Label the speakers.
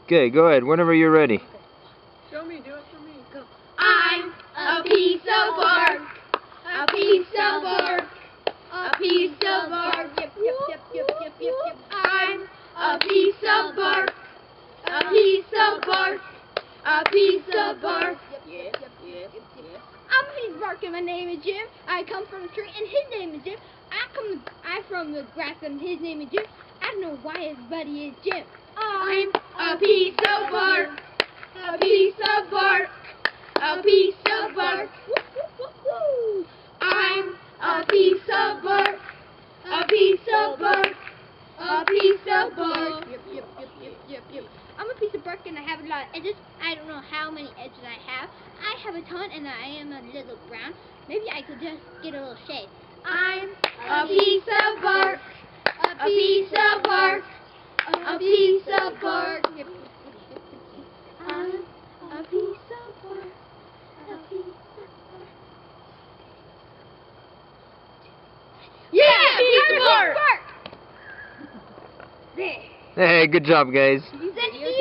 Speaker 1: Okay, go ahead. Whenever you're ready.
Speaker 2: Show me, do it for me. Go.
Speaker 3: I'm a piece of bark. A piece of bark. A piece of bark. Yep. I'm a piece of bark. A piece of bark. A piece of bark. Yep. I'm a piece of bark and my name is Jim. I come from a tree and his name is Jim. I'm from the grass and his name is Jim. I don't know why everybody is Jim. I'm a piece of bark. A piece of bark. A piece of bark. I'm a piece of bark. A piece of bark. A piece of bark. Yep. I'm a piece of bark and I have a lot of edges. I don't know how many edges I have. I have a ton and I am a little brown. Maybe I could just get a little shade. I'm a piece of bark. A piece of bark. A piece of bark. I'm a piece of bark. A piece of bark. Yeah, piece of bark. There.
Speaker 1: Hey, good job, guys.